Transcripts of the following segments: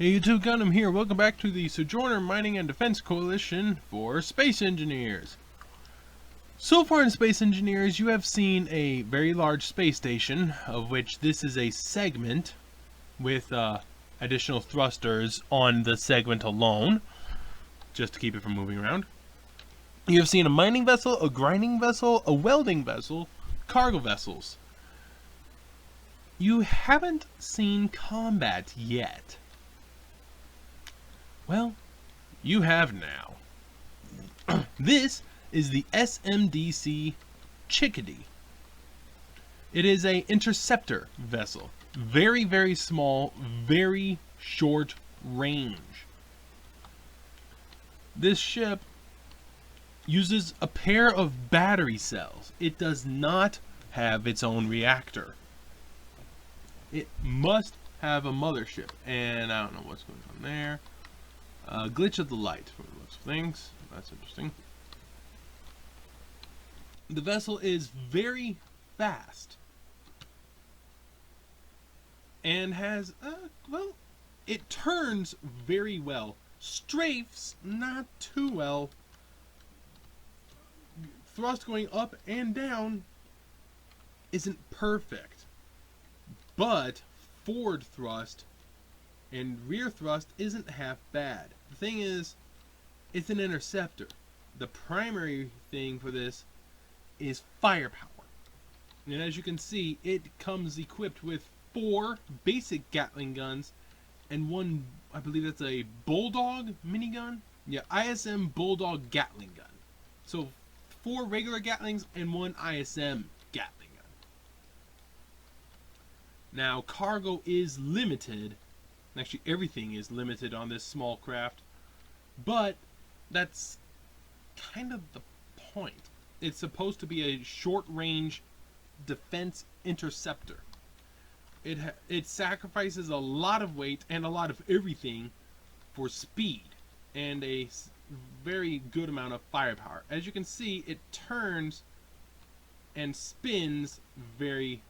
Hey YouTube, Gundam here. Welcome back to the Sojourner Mining and Defense Coalition for Space Engineers. So far in Space Engineers, you have seen a very large space station, of which this is a segment with additional thrusters on the segment alone, just to keep it from moving around. You have seen a mining vessel, a grinding vessel, a welding vessel, cargo vessels. You haven't seen combat yet. Well, you have now. This is the SMDC Chickadee. It is an interceptor vessel. Very, very small, very short range. This ship uses a pair of battery cells. It does not have its own reactor. It must have a mothership. And I don't know what's going on there. Glitch of the light from the looks of things. That's interesting. The vessel is very fast and has well, it turns very well. Strafes not too well. Thrust going up and down isn't perfect, but forward thrust and rear thrust isn't half bad. The thing is, it's an interceptor. The primary thing for this is firepower. And as you can see, it comes equipped with 4 basic Gatling guns and one, I believe that's a Bulldog minigun? Yeah, ISM Bulldog Gatling gun. So 4 regular Gatlings and 1 ISM Gatling gun. Now, cargo is limited. Actually, everything is limited on this small craft, but that's kind of the point. It's supposed to be a short-range defense interceptor. It sacrifices a lot of weight and a lot of everything for speed and a very good amount of firepower. As you can see, it turns and spins very,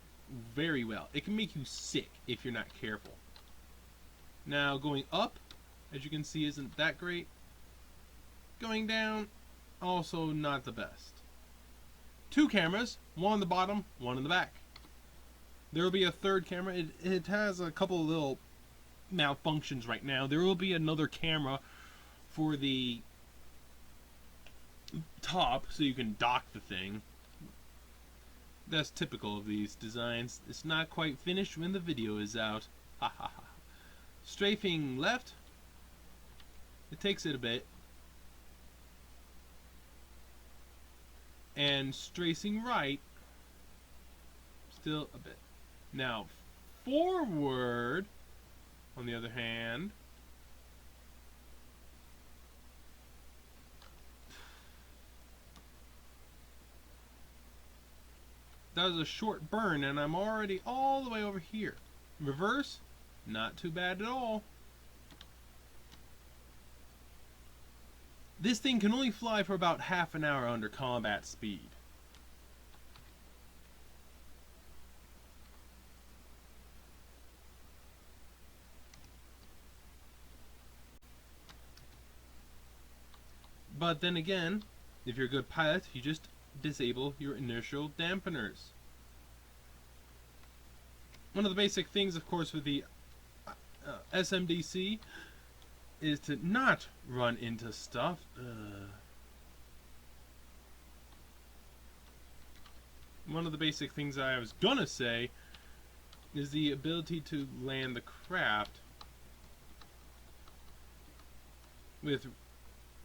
very well. It can make you sick if you're not careful. Now, going up, as you can see, isn't that great. Going down, also not the best. 2 cameras, one on the bottom, one in the back. There will be a third camera. It has a couple of little malfunctions right now. There will be another camera for the top, so you can dock the thing. That's typical of these designs. It's not quite finished when the video is out. Ha ha ha. Strafing left, it takes it a bit, and strafing right, still a bit. Now, forward, on the other hand, that was a short burn, and I'm already all the way over here. Reverse, not too bad at all. This thing can only fly for about half an hour under combat speed. But then again, if you're a good pilot, you just disable your inertial dampeners. One of the basic things, of course, with the SMDC is to not run into stuff. One of the basic things I was gonna say is the ability to land the craft with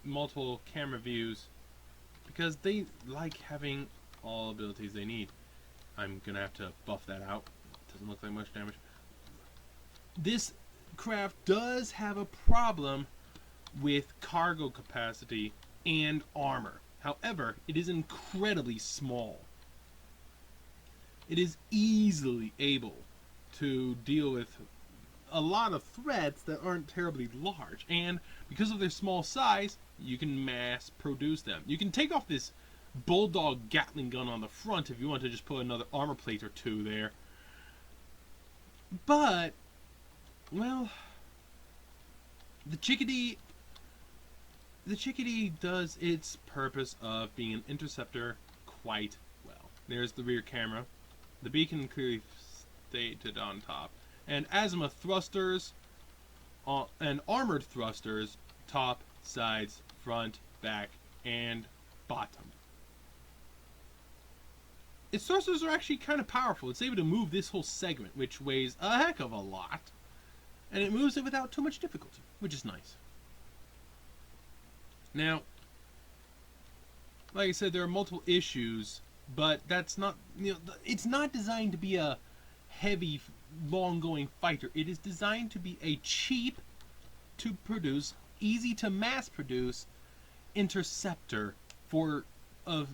multiple camera views, because they like having all abilities they need. I'm gonna have to buff that out. Doesn't look like much damage. This craft does have a problem with cargo capacity and armor. However, it is incredibly small. It is easily able to deal with a lot of threats that aren't terribly large, and because of their small size, you can mass produce them. You can take off this Bulldog Gatling gun on the front if you want to just put another armor plate or 2 there. But, well, The Chickadee, the Chickadee does its purpose of being an interceptor quite well. There's the rear camera, the beacon clearly stated on top, and azimuth thrusters, and armored thrusters, top, sides, front, back, and bottom. Its thrusters are actually kind of powerful. It's able to move this whole segment, which weighs a heck of a lot, and it moves it without too much difficulty, which is nice. Now, like I said, there are multiple issues, but that's not, it's not designed to be a heavy, long-going fighter. It is designed to be a cheap to produce, easy to mass produce interceptor for a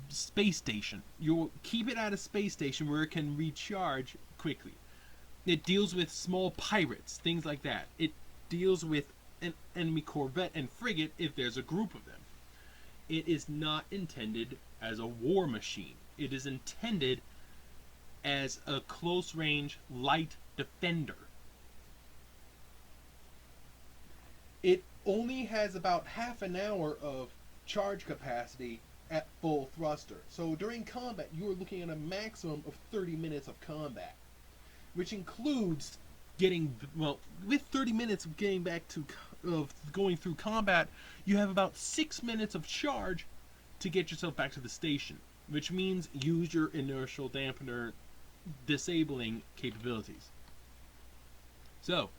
space station. You'll keep it at a space station where it can recharge quickly. It deals with small pirates, things like that. It deals with an enemy corvette and frigate if there's a group of them. It is not intended as a war machine. It is intended as a close-range light defender. It only has about half an hour of charge capacity at full thruster. So during combat, you are looking at a maximum of 30 minutes of combat, which includes getting, well, with 30 minutes of getting back to of going through combat, you have about 6 minutes of charge to get yourself back to the station, which means use your inertial dampener disabling capabilities. So,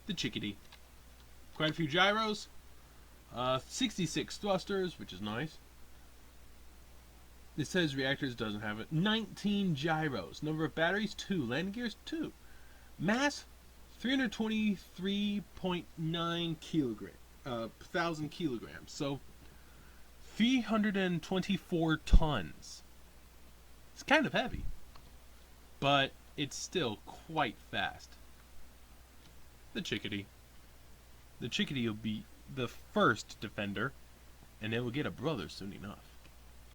the Chickadee. Quite a few gyros, 66 thrusters, which is nice. It says reactors, doesn't have it. 19 gyros. Number of batteries, 2. Landing gears, 2. Mass, 323.9 thousand kilograms. So, 324 tons. It's kind of heavy, but it's still quite fast. The Chickadee. The Chickadee will be the first defender, and it will get a brother soon enough.